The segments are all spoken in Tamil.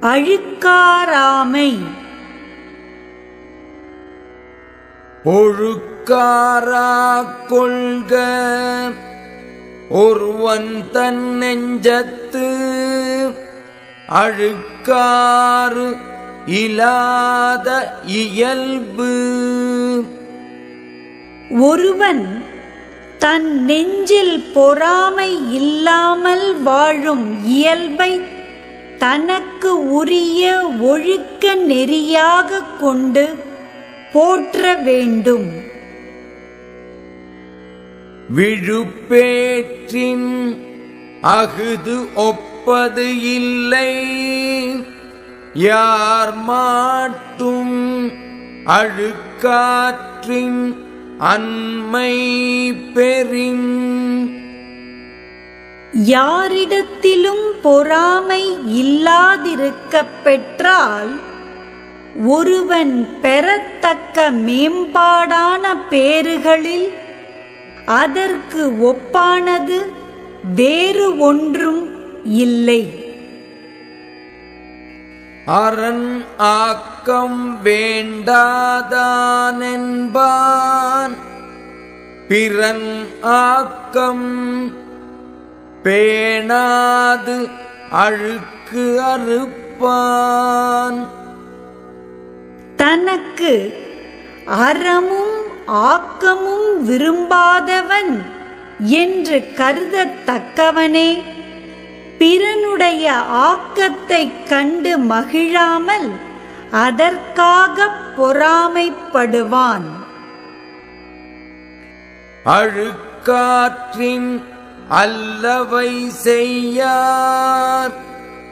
அழுக்காராமை. ஒழுக்காராக் கொள்க ஒருவன் தன் நெஞ்சத்து அழுக்காறு இலாத இயல்பு. ஒருவன் தன் நெஞ்சில் பொறாமை இல்லாமல் வாழும் இயல்பை தனக்கு உரிய ஒழுக்க நெறியாக கொண்டு போற்ற வேண்டும். விழுப்பேற்றின் அஃது ஒப்பது இல்லை யார் மாட்டும் அழுக்காற்றின் அன்மை பெறின். யாரிடத்திலும் பொறாமை இல்லாதிருக்கப் பெற்றால் ஒருவன் பெறத்தக்க மேம்பாடான பேறுகளில் அதற்கு ஒப்பானது வேறு ஒன்றும் இல்லை. அரண் ஆக்கம் வேண்டாதானென்பான் பிறன் ஆக்கம் பேணாது அழுக்கு அறுப்பான். தனக்கு அறமும் ஆக்கமும் விரும்பாதவன் என்று கருதத்தக்கவனே பிறனுடைய ஆக்கத்தைக் கண்டு மகிழாமல் அதற்காகப் பொறாமைப்படுவான். அழுக்காற்றின் அல்லவை செய்யார்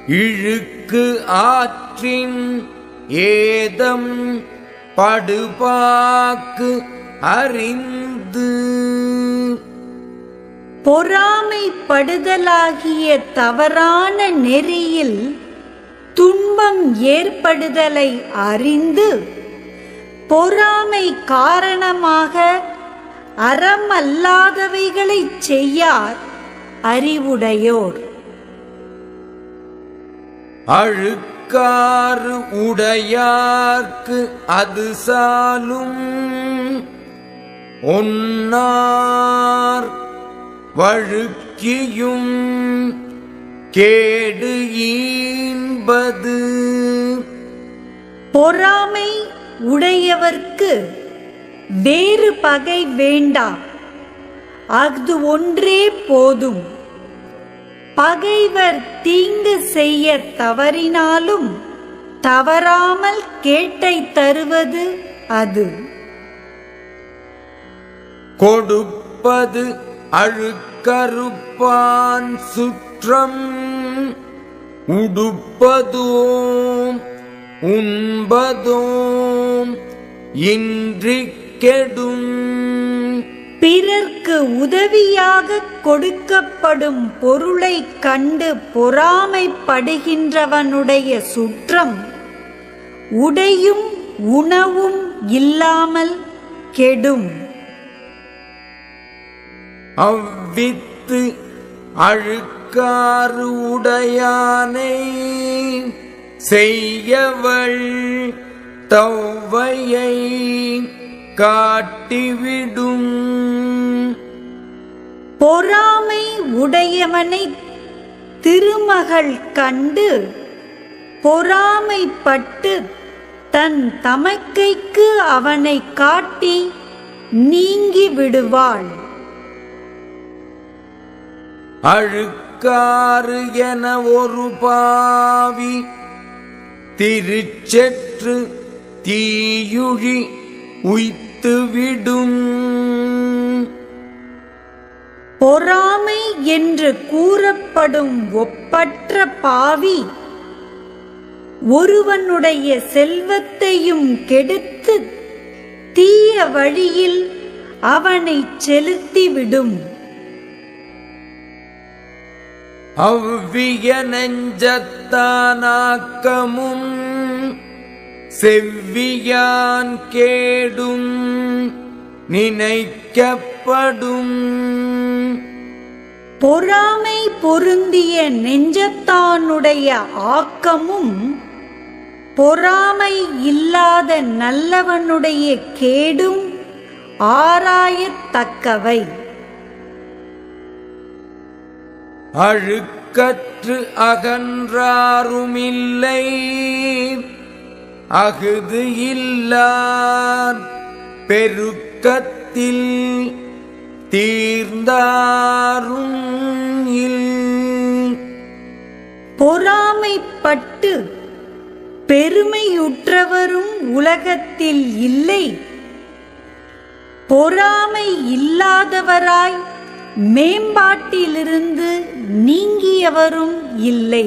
இழுக்கு ஆற்றின் ஏதம் படுபாக்கு அறிந்து. பொறாமைப்படுதலாகிய தவறான நெறியில் துன்பம் ஏற்படுதலை அறிந்து பொறாமை காரணமாக அறமல்லாதவைகளைச் செய்யார் அறிவுடையோர். அழுக்காறு உடையார்க்கு அது சாலும் ஒன்னார் வழுக்கியும் கேடு ஈன்பது. பொறாமை உடையவர்க்கு வேறு பகை வேண்டாம், அது ஒன்றே போதும். பகைவர் தீங்கு செய்ய தவறினாலும் தவறாமல் கேட்டை தருவது அது. கொடுப்பது அழுக்கறுப்பான் சுற்றம் உடுப்பதோம் உண்பதோம் இன்றி கெடும். பிறர்க்கு உதவியாக கொடுக்கப்படும் பொருளை கண்டு பொறாமைப்படுகின்றவனுடைய சுற்றம் உடையும் உணவும் இல்லாமல் கெடும். அவ்வித்து அழுக்காறு உடையானை செய்யவள் தவ்வையை காட்டிவிடும். பொறாமை உடையவனை திருமகள் கண்டு பொறாமைப்பட்டு தன் தமக்கைக்கு அவனை காட்டி நீங்கி விடுவாள். அழுக்காறு என ஒரு பாவி திருச்செற்று தீயுழி உய்த்துவிடும். பொறாமை என்று கூறப்படும் ஒப்பற்ற பாவி ஒருவனுடைய செல்வத்தையும் கெடுத்து தீய வழியில் அவனை செலுத்திவிடும். அவ்விய நெஞ்சத்தானாக்கமும் செவ்வியான் கேடும் நினைக்கப்படும். பொறாமை பொருந்திய நெஞ்சத்தானுடைய ஆக்கமும் பொறாமை இல்லாத நல்லவனுடைய கேடும் ஆராயத்தக்கவை. அழுக்கற்று அகன்றாருமில்லை, அஃது இல்லார் பெருக்கத்தில் தீர்ந்தாரும் இல். பொறாமைப்பட்டு பெருமையுற்றவரும் உலகத்தில் இல்லை, பொறாமை இல்லாதவராய் மேம்பாட்டிலிருந்து நீங்கியவரும் இல்லை.